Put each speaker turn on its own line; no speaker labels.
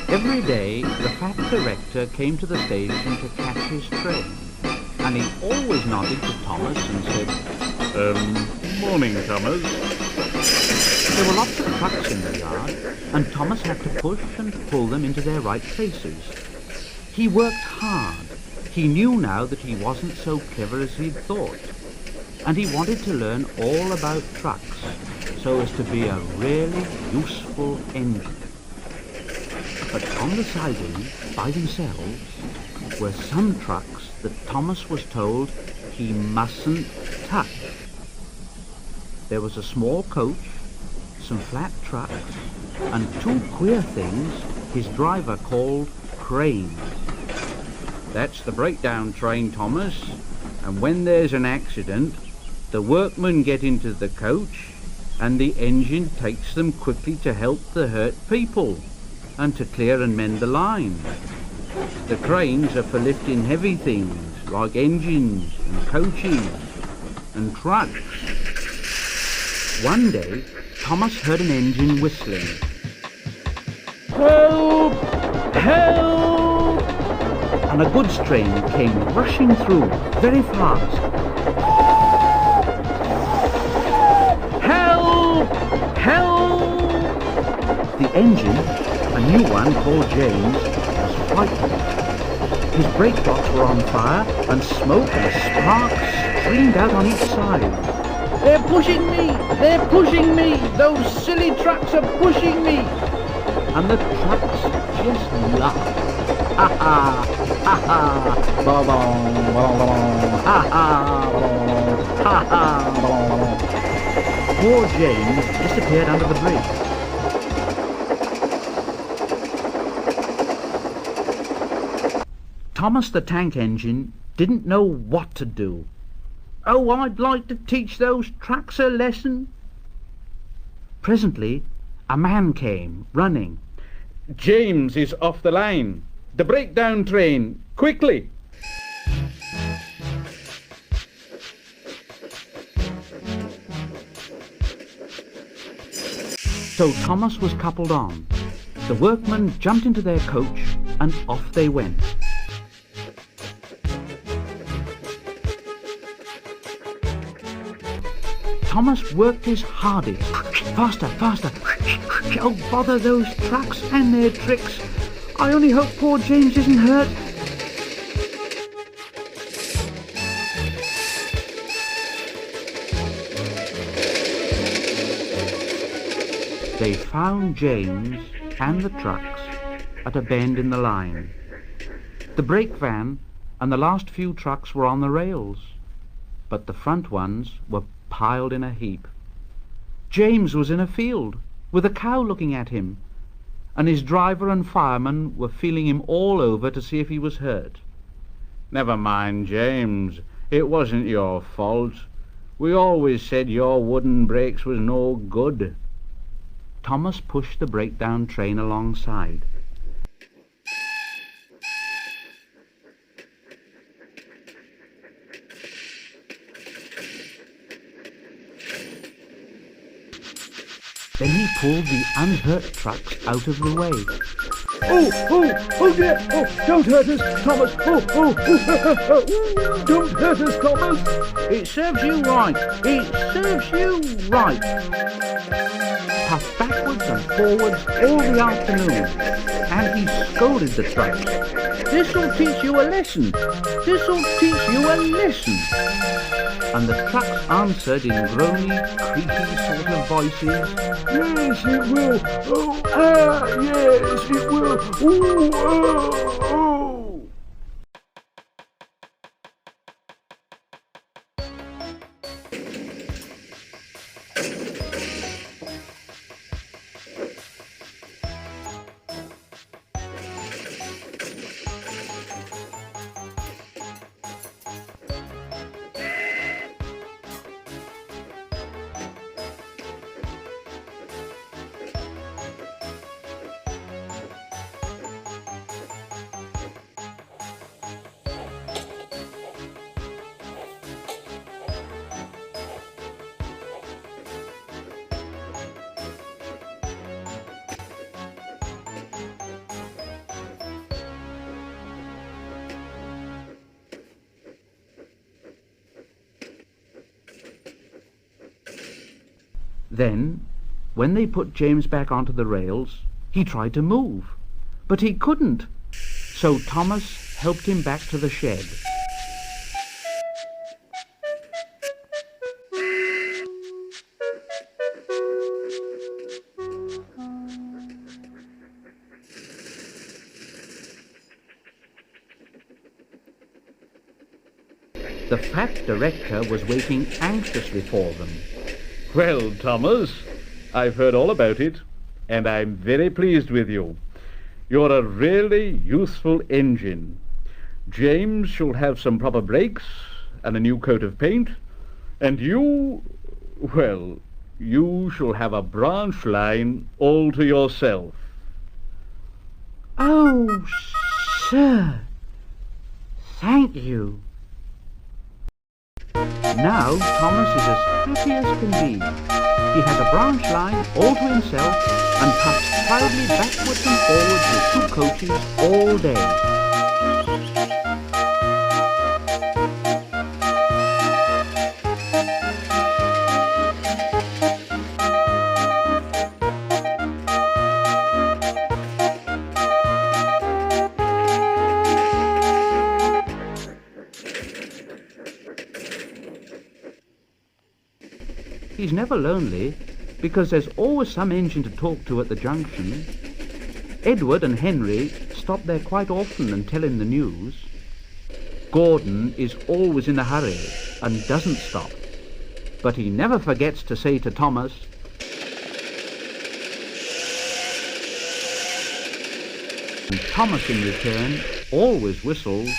Every day, the fat director came to the station to catch his train, and he always nodded to Thomas and said, "Morning, Thomas." There were lots of trucks in the yard, and Thomas had to push and pull them into their right places. He worked hard. He knew now that he wasn't so clever as he'd thought, and he wanted to learn all about trucks so as to be a really useful engine. But on the siding, by themselves, were some trucks that Thomas was told he mustn't touch. There was a small coach, some flat trucks, and two queer things his driver called cranes. "That's the breakdown train, Thomas, and when there's an accident, the workmen get into the coach and the engine takes them quickly to help the hurt people and to clear and mend the line. The cranes are for lifting heavy things like engines and coaches and trucks." One day, Thomas heard an engine whistling. "Help! Help!" And a goods train came rushing through very fast. "Help! Help!" The engine, a new one called James, was frightened. His brake box were on fire, and smoke and sparks streamed out on each side. "They're pushing me! They're pushing me! Those silly trucks are pushing me!" And the trucks just laughed. "Ha ha! Ha ha! Ba ba ba ba! Ha ha! Ha ha! Poor James disappeared under the bridge. Thomas the tank engine didn't know what to do. "Oh, I'd like to teach those trucks a lesson." Presently, a man came, running. "James is off the line. The breakdown train, quickly!" So Thomas was coupled on. The workmen jumped into their coach, and off they went. Thomas worked his hardest. Faster, faster. Oh, bother those trucks and their tricks. I only hope poor James isn't hurt. They found James and the trucks at a bend in the line. The brake van and the last few trucks were on the rails, but the front ones were piled in a heap. James was in a field, with a cow looking at him, and his driver and fireman were feeling him all over to see if he was hurt. "Never mind, James. It wasn't your fault. We always said your wooden brakes was no good." Thomas pushed the breakdown train alongside. Then he pulled the unhurt trucks out of the way. Oh dear! Oh, don't hurt us, Thomas! Oh, don't hurt us, Thomas! It serves you right! It serves you right! Puffed backwards and forwards all the afternoon, and he scolded the trucks. "This'll teach you a lesson! This'll teach you a lesson!" And the trucks answered in groany, creaky sort of voices, "Yes, it will! Oh, yes, it will! Ooh, oh!" Then, when they put James back onto the rails, he tried to move, but he couldn't. So Thomas helped him back to the shed. The fat director was waiting anxiously for them.
Well, Thomas, I've heard all about it, and I'm very pleased with you. You're a really useful engine. James shall have some proper brakes and a new coat of paint, and you, well, you shall have a branch line all to yourself.
Oh, sir, thank you. Now Thomas is as happy as can be. He has a branch line all to himself and puffs proudly backwards and forwards with 2 coaches all day. He's never lonely, because there's always some engine to talk to at the junction. Edward and Henry stop there quite often and tell him the news. Gordon is always in a hurry and doesn't stop, but he never forgets to say to Thomas, and Thomas in return always whistles,